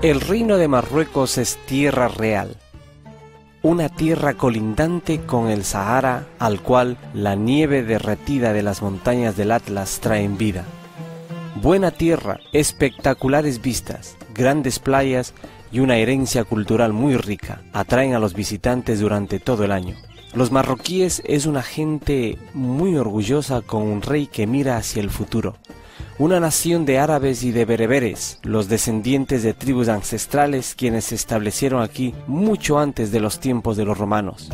El Reino de Marruecos es tierra real, una tierra colindante con el Sahara, al cual la nieve derretida de las montañas del Atlas trae en vida. Buena tierra, espectaculares vistas, grandes playas y una herencia cultural muy rica atraen a los visitantes durante todo el año. Los marroquíes es una gente muy orgullosa con un rey que mira hacia el futuro. Una nación de árabes y de bereberes, los descendientes de tribus ancestrales quienes se establecieron aquí mucho antes de los tiempos de los romanos.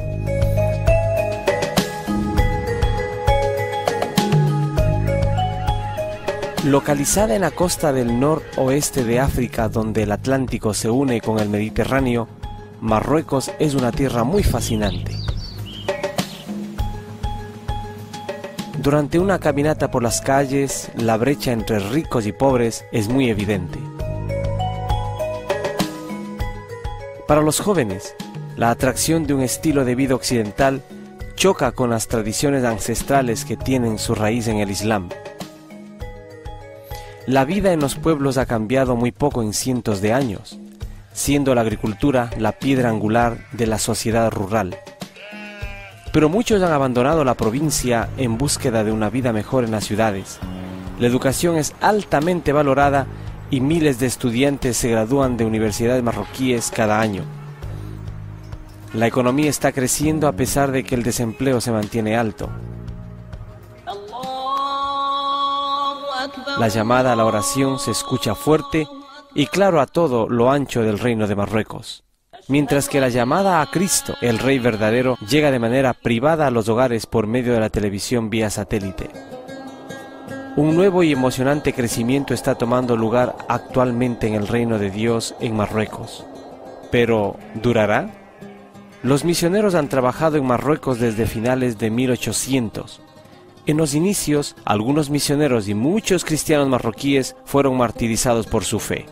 Localizada en la costa del noroeste de África, donde el Atlántico se une con el Mediterráneo, Marruecos es una tierra muy fascinante. Durante una caminata por las calles, la brecha entre ricos y pobres es muy evidente. Para los jóvenes, la atracción de un estilo de vida occidental choca con las tradiciones ancestrales que tienen su raíz en el Islam. La vida en los pueblos ha cambiado muy poco en cientos de años, siendo la agricultura la piedra angular de la sociedad rural. Pero muchos han abandonado la provincia en búsqueda de una vida mejor en las ciudades. La educación es altamente valorada y miles de estudiantes se gradúan de universidades marroquíes cada año. La economía está creciendo a pesar de que el desempleo se mantiene alto. La llamada a la oración se escucha fuerte y claro a todo lo ancho del Reino de Marruecos. Mientras que la llamada a Cristo, el Rey verdadero, llega de manera privada a los hogares por medio de la televisión vía satélite. Un nuevo y emocionante crecimiento está tomando lugar actualmente en el Reino de Dios en Marruecos. ¿Pero durará? Los misioneros han trabajado en Marruecos desde finales de 1800. En los inicios, algunos misioneros y muchos cristianos marroquíes fueron martirizados por su fe.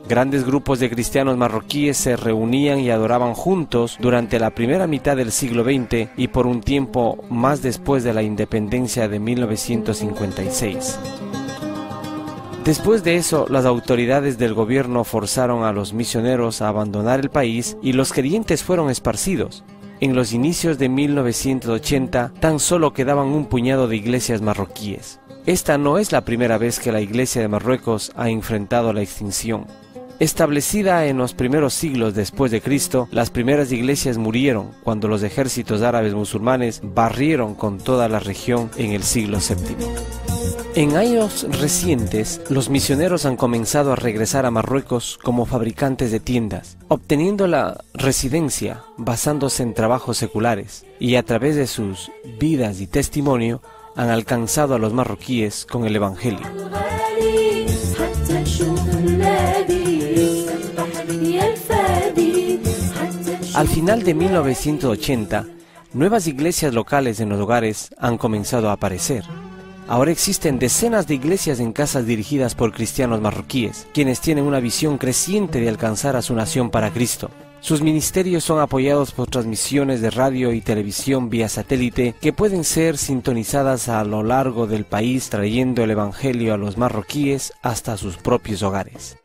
Grandes grupos de cristianos marroquíes se reunían y adoraban juntos durante la primera mitad del siglo XX y por un tiempo más después de la independencia de 1956. Después de eso, las autoridades del gobierno forzaron a los misioneros a abandonar el país y los creyentes fueron esparcidos. En los inicios de 1980, tan solo quedaban un puñado de iglesias marroquíes. Esta no es la primera vez que la Iglesia de Marruecos ha enfrentado la extinción. Establecida en los primeros siglos después de Cristo, las primeras iglesias murieron cuando los ejércitos árabes musulmanes barrieron con toda la región en el siglo VII. En años recientes, los misioneros han comenzado a regresar a Marruecos como fabricantes de tiendas, obteniendo la residencia basándose en trabajos seculares, y a través de sus vidas y testimonio han alcanzado a los marroquíes con el Evangelio. Al final de 1980, nuevas iglesias locales en los hogares han comenzado a aparecer. Ahora existen decenas de iglesias en casas dirigidas por cristianos marroquíes, quienes tienen una visión creciente de alcanzar a su nación para Cristo. Sus ministerios son apoyados por transmisiones de radio y televisión vía satélite que pueden ser sintonizadas a lo largo del país, trayendo el Evangelio a los marroquíes hasta sus propios hogares.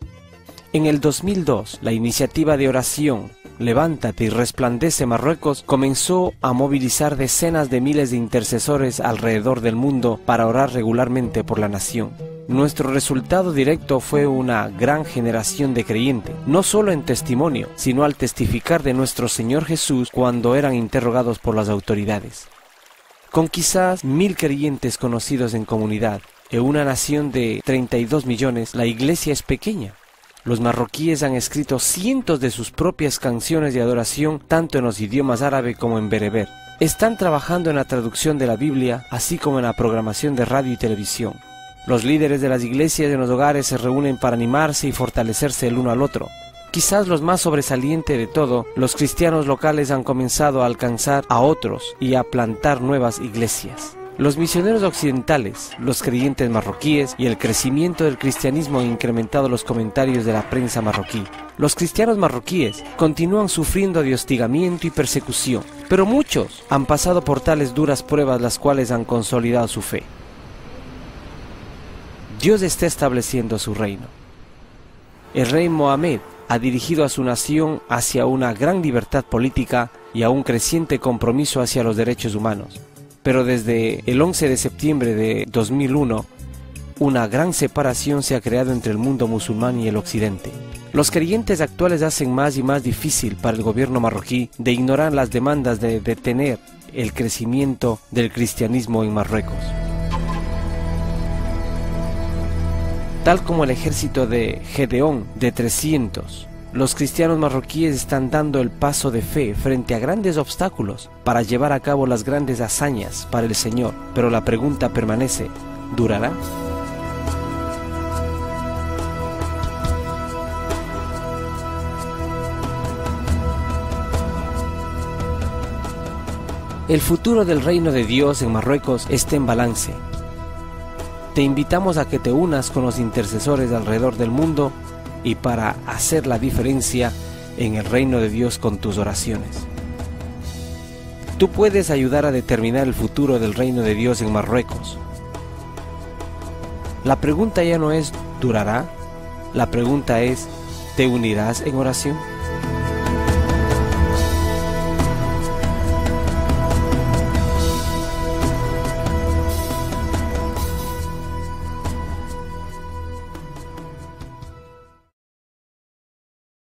En el 2002, la iniciativa de oración Levántate y resplandece Marruecos comenzó a movilizar decenas de miles de intercesores alrededor del mundo para orar regularmente por la nación. Nuestro resultado directo fue una gran generación de creyentes, no solo en testimonio, sino al testificar de nuestro Señor Jesús cuando eran interrogados por las autoridades. Con quizás 1000 creyentes conocidos en comunidad, en una nación de 32 millones, la iglesia es pequeña. Los marroquíes han escrito cientos de sus propias canciones de adoración, tanto en los idiomas árabe como en bereber. Están trabajando en la traducción de la Biblia, así como en la programación de radio y televisión. Los líderes de las iglesias en los hogares se reúnen para animarse y fortalecerse el uno al otro. Quizás los más sobresalientes de todo, los cristianos locales han comenzado a alcanzar a otros y a plantar nuevas iglesias. Los misioneros occidentales, los creyentes marroquíes y el crecimiento del cristianismo han incrementado los comentarios de la prensa marroquí. Los cristianos marroquíes continúan sufriendo de hostigamiento y persecución, pero muchos han pasado por tales duras pruebas las cuales han consolidado su fe. Dios está estableciendo su reino. El rey Mohamed ha dirigido a su nación hacia una gran libertad política y a un creciente compromiso hacia los derechos humanos. Pero desde el 11 de septiembre de 2001, una gran separación se ha creado entre el mundo musulmán y el occidente. Los creyentes actuales hacen más y más difícil para el gobierno marroquí de ignorar las demandas de detener el crecimiento del cristianismo en Marruecos. Tal como el ejército de Gedeón de 300, los cristianos marroquíes están dando el paso de fe frente a grandes obstáculos para llevar a cabo las grandes hazañas para el Señor. Pero la pregunta permanece, ¿durará? El futuro del reino de Dios en Marruecos está en balance. Te invitamos a que te unas con los intercesores alrededor del mundo y para hacer la diferencia en el reino de Dios con tus oraciones. Tú puedes ayudar a determinar el futuro del reino de Dios en Marruecos. La pregunta ya no es ¿durará? La pregunta es ¿te unirás en oración?